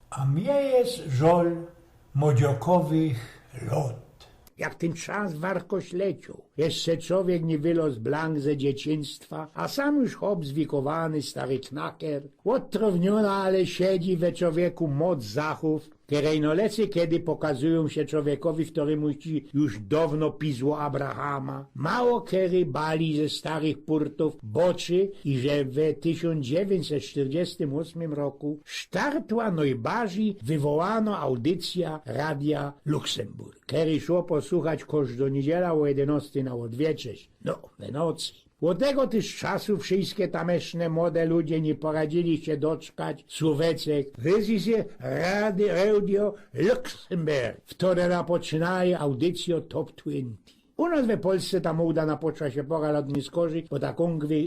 A mnie jest żol młodziokowych lot. Jak ten czas warkoś leciał. Jeszcze człowiek nie wylazł blank ze dzieciństwa, a sam już chłop zwikowany, stary knaker. Odtrowniona, ale siedzi we człowieku moc zachów, której kiedy pokazują się człowiekowi, w którym już dawno pisło Abrahama. Mało kiedy bali ze starych purtów boczy i że w 1948 roku startła najbardziej wywołano audycja Radia Luksemburg, który szło posłuchać każdą niedziela o 11 na odwieczność, no, w nocy. Od tego też czasu wszystkie tameszne młode ludzie nie poradzili się doczkać słóweczek. Wyzysie Radio Luxemburg, w które napoczynaje audycję Top 20. U nas w Polsce ta moda napoczęła się pora lat nie skorzy, bo tak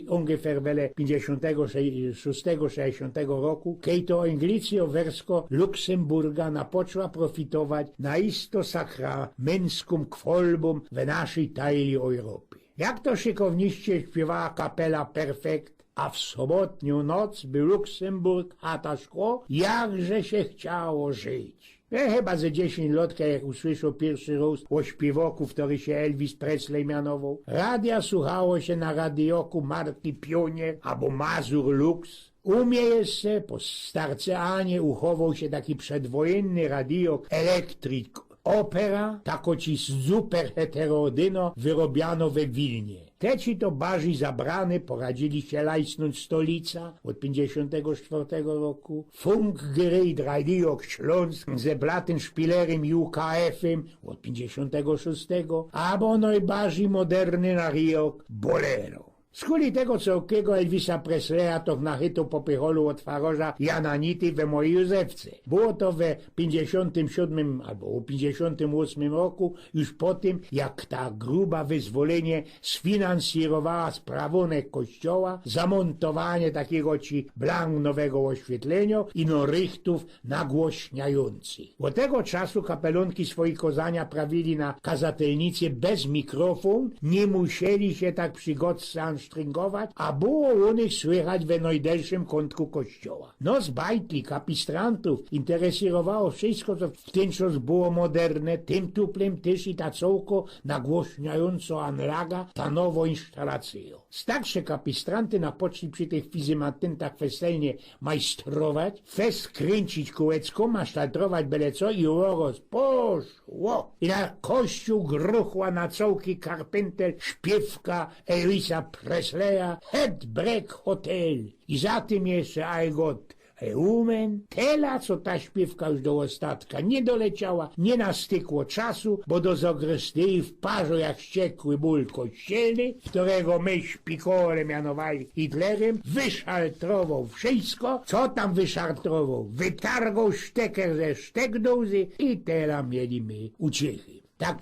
ungefähr wele 56-60 roku, kiedy to Anglicja wersko Luksemburga napoczęła profitować na isto sakramentskim kwolbom w naszej tajli Europy. Jak to szykowniście śpiewała kapela Perfekt, a w sobotnią noc był Luksemburg, chata szkło, jakże się chciało żyć. Chyba ze 10 lat, jak usłyszał pierwszy raz o śpiewoku, który się Elvis Presley mianował. Radia słuchało się na radioku Marty Pionier albo Mazur Lux. U mnie jeszcze po starceanie uchował się taki przedwojenny radiok Electric Opera, tako ci super heterodyno wyrobiano we Wilnie. Te ci to bardziej zabrane poradzili się lajsnąć stolica od 54 roku. Funkgerät Radio Śląsk ze blatym szpilerem UKF-em od 56, albo najbardziej moderny radiok Bolero. Z kuli tego całkiego Elvisa Presleya to nachytał popycholu od twaroża Jana Nity we mojej Józefce. Było to we 57 albo w 58 roku, już po tym, jak ta gruba wyzwolenie sfinansjerowała sprawunek kościoła, zamontowanie takiego ci blank nowego oświetlenia i no rychtów nagłośniających. Od tego czasu kapelunki swoich kozania prawili na kazatelnicy bez mikrofon, nie musieli się tak przygotować stringować, a było u nich słychać we najdelszym kątku kościoła. No z bajtli, kapistrantów interesowało wszystko, co w ten czas było moderne, tym tuplem też i ta całko nagłośniająco anlaga, ta nowo instalacją. Starsze kapistranty napoczli przy tych fizymatentach weselnie majstrować, fest kręcić kółecko, masztaltrować byle co i uroz poszło. I na kościół gruchła na całki Carpenter śpiewka Elvisa Presleya, Het Break Hotel. I za tym jeszcze I got Eumen. Tela, co ta śpiewka już do ostatka nie doleciała, nie nastykło czasu, bo do Zogrystyi wparzył jak wściekły ból kościelny, którego my szpikorem mianowali Hitlerem, wyszartrował wszystko, co tam wyszartrował. Wytargał szteker ze sztekdozy i tela mieli my uciechy. Tak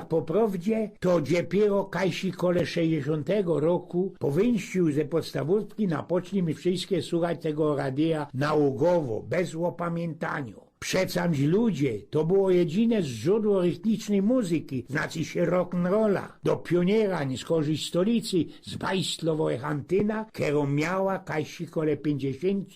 po prawdzie, to dopiero kajsi kole 60 roku po wyjściu ze podstawówki napoczli mi wszystkie słuchać tego radia nałogowo, bez opamiętania. Przecamż ludzie, to było jedyne źródło rytmicznej muzyki, znaczy się rock'n'rolla. Do pioniera z korzy stolicy z Bajstlowej Antyna, którą miała kajsi kole 50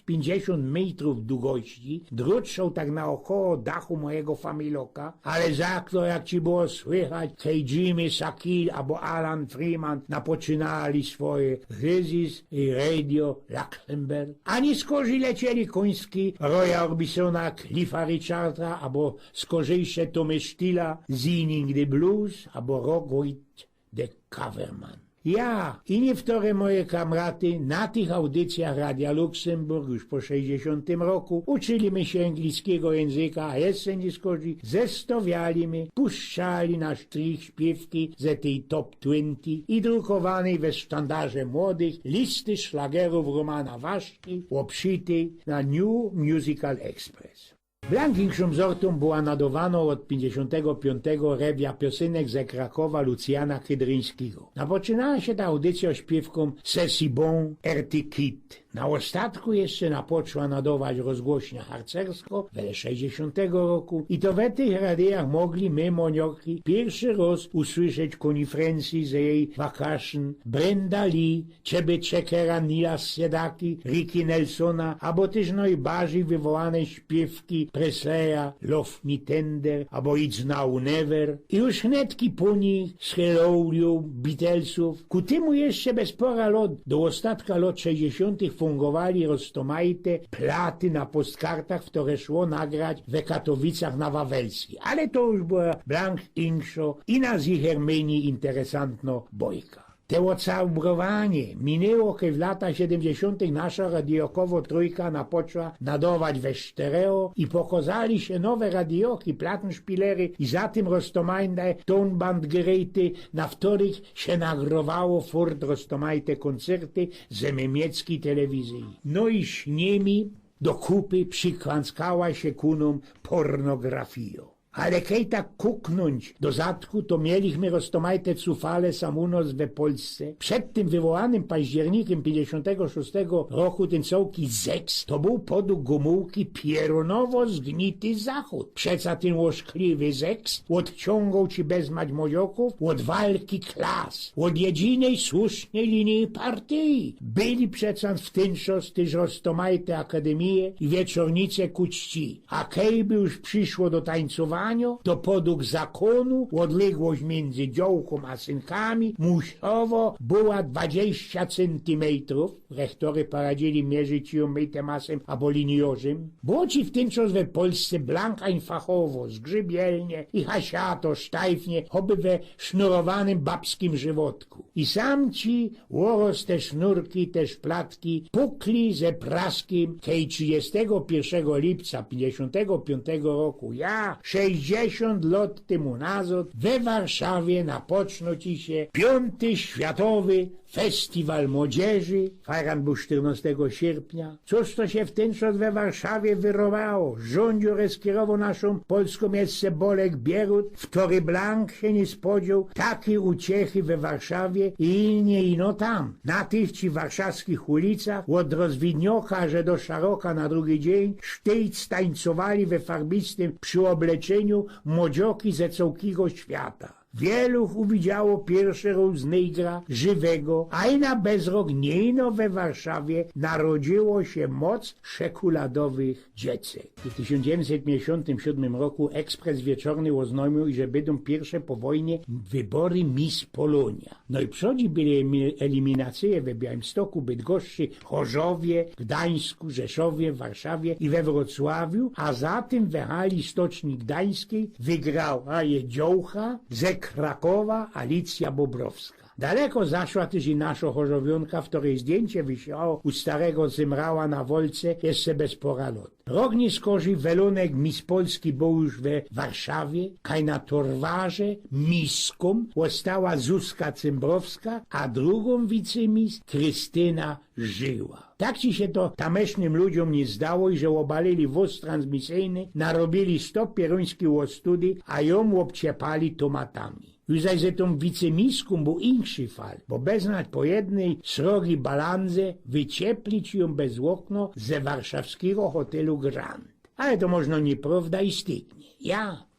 metrów długości, drutszą tak naokoło dachu mojego familoka, ale za to jak ci było słychać, hej Jimmy Sakil albo Alan Freeman napoczynali swoje This i Radio Luxemburg. Ani z korzy lecieli koński Roya Orbisona, Cliffa Richarda, albo skorzejsze Tomy Stila, Singing the Blues, albo Rock with the Coverman. Ja i niektóre moje kamraty na tych audycjach Radia Luksemburg już po 60 roku uczyliśmy się angielskiego języka, a jeszcze nie skorzy, zestawialiśmy, puszczali na strych śpiewki ze tej Top 20 i drukowanej we sztandarze młodych listy szlagerów Romana Waszki, obszytej na New Musical Express. Blankińszą sortą była nadawana od 55 rewia piosenek ze Krakowa Lucjana Kydryńskiego. Napoczynała się ta audycja śpiewką C'est si bon, Erty Kit. Na ostatku jeszcze napoczęła nadawać rozgłośnia harcersko w 60 roku i to w tych radiach mogli my, monioki, pierwszy raz usłyszeć konferencji z jej wakaszyn Brenda Lee, Ciebie Czekera, Nila Sedaki, Ricky Nelsona, albo też najbardziej wywołane śpiewki Presleya, Love Me Tender, albo It's Now Never. I już hnetki po nich z Hellow'u, Beatlesów, ku temu jeszcze bez pora lot, do ostatka lat 60. fungowali roztomajte platy na postkartach, w które szło nagrać w Katowicach na Wawelskiej. Ale to już była blank inszo i nas ich Hermenii interesantno bojka. Te ocałbrowanie minęło, kiedy w latach 70. nasza radiokowo trójka napoczęła nadawać we stereo i pokazali się nowe radioki, plattenspielery i za tym roztomajne tonbandgeräty, na których się nagrowało furt roztomajte koncerty z niemieckiej telewizji. No i śniemi do kupy przykłanskała się kunom pornografio. Ale kej tak kuknąć do zadku, to mieliśmy roztomajte cufale samunos we Polsce. Przed tym wywołanym październikiem 56 roku ten całki zeks to był podług Gomułki pieronowo zgnity zachód. Przeca ten łoszkliwy zeks odciągał ci bez mać młodzioków od walki klas, od jedynej słusznej linii partii. Byli przeca w ten czas też roztomajte akademie i wieczornice ku czci. A kej by już przyszło do tańcowania, to podług zakonu odległość między działką a synkami musiało była 20 centymetrów. Rektory poradzili mierzyć ją metemasem albo liniorzem. Było ci w tym czas we Polsce blank einfachowo, zgrzybielnie i hasiato, sztajfnie, choby we sznurowanym babskim żywotku. I sam ci łoros te sznurki, te szplatki pukli ze praskiem, kej 31 lipca 55 roku ja 60 lat temu nazad we Warszawie napoczno ci się 5. Światowy Festiwal Młodzieży. Fajran był 14 sierpnia. Cóż to się w ten czas we Warszawie wyrowało? Rządzior skierował naszą polską miejsce Bolek Bierut, w który blank się nie spodziewał takie uciechy we Warszawie i nie ino tam. Na tych ci warszawskich ulicach od Rozwidnioka, że do Szaroka na drugi dzień sztyjc tańcowali we farbistym przyobleczeniu młodzioki ze całkiego świata. Wielu uwidziało pierwszy raz negra żywego, a i na bezrok nie we Warszawie narodziło się moc szekuladowych dziecek. W 1957 roku Ekspres Wieczorny oznajmił, że będą pierwsze po wojnie wybory Miss Polonia. No i przodzi byli eliminacje we Białymstoku, Bydgoszczy, Chorzowie, Gdańsku, Rzeszowie, Warszawie i we Wrocławiu, a za tym we hali Stoczni Gdańskiej wygrał Dziołcha, ze Krakowa Alicja Bobrowska. Daleko zaszła też i nasza chorzowionka, w której zdjęcie wisiało u starego Zymrała na Wolce jeszcze bez pora lot. Rok nie skorzy welunek Miss Polski był już we Warszawie, kaj na torwarze miską ostała Zuzka Cymbrowska, a drugą wicemis Krystyna Żyła. Tak ci się to tamesznym ludziom nie zdało i że obalili wóz transmisyjny, narobili 100 pieruńskich ostudy, a ją obciepali tomatami. Już zaś ze tą wicemiską był inszy fal, bo beznać po jednej srogi balandze wycieplić ją bez okno ze warszawskiego hotelu Grand. Ale to można nieprawda i styknie.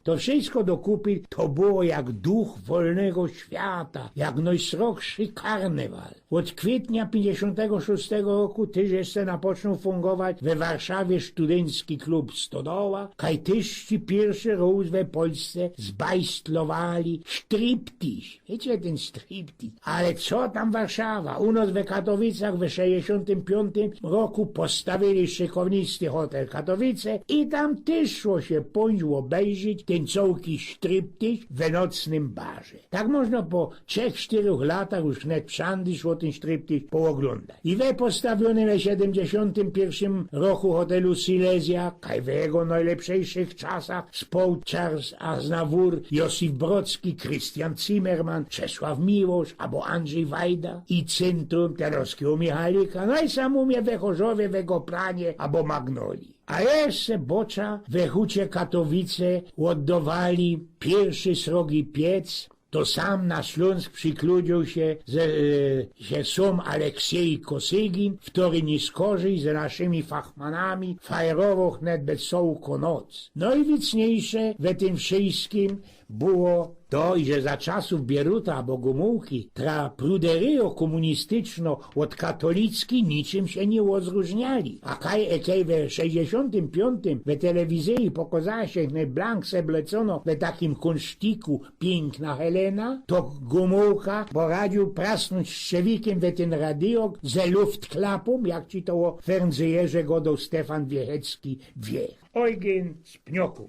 To wszystko dokupy to było jak duch wolnego świata, jak najsrogszy karnewal. Od kwietnia 56 roku też jeszcze napoczął fungować we Warszawie studencki klub Stodoła, kaj też ci pierwszy raz we Polsce zbajstlowali striptease. Wiecie ten striptease? Ale co tam Warszawa? U nas we Katowicach w 65 roku postawili szykownisty hotel Katowice i tam też szło się pońć obejrzeć ten całki striptease w nocnym barze. Tak można po 3-4 latach już net przandy szło ten striptease pooglądać. I we postawionym w 71 roku hotelu Silesia, kaj w jego najlepszych czasach spał Charles Aznavour, Josif Brodski, Christian Zimmerman, Czesław Miłosz, albo Andrzej Wajda i centrum Terowskiego Michalika, no i sam umie we Chorzowie, we Goplanie, albo Magnolii. A jeszcze bocza we hucie Katowice oddawali pierwszy srogi piec to sam na Śląsk przykludził się, że sam Aleksiej Kosygin, który nie skorzy ze naszymi fachmanami, fajerował net bez sołko noc. No i wycniejsze w tym wszystkim było to, że za czasów Bieruta Bogomułki tra pruderio komunistyczno od katolicki niczym się nie rozróżniali. A kaj w 65 w telewizji pokazała się blank seblecono w takim kunsztiku piękna Helena, to Gomułka poradził prasnąć szczewikiem w ten radio ze luftklapą, jak ci to o Fernsejerze godał Stefan Wiechecki wie. Eugen z Pnioków.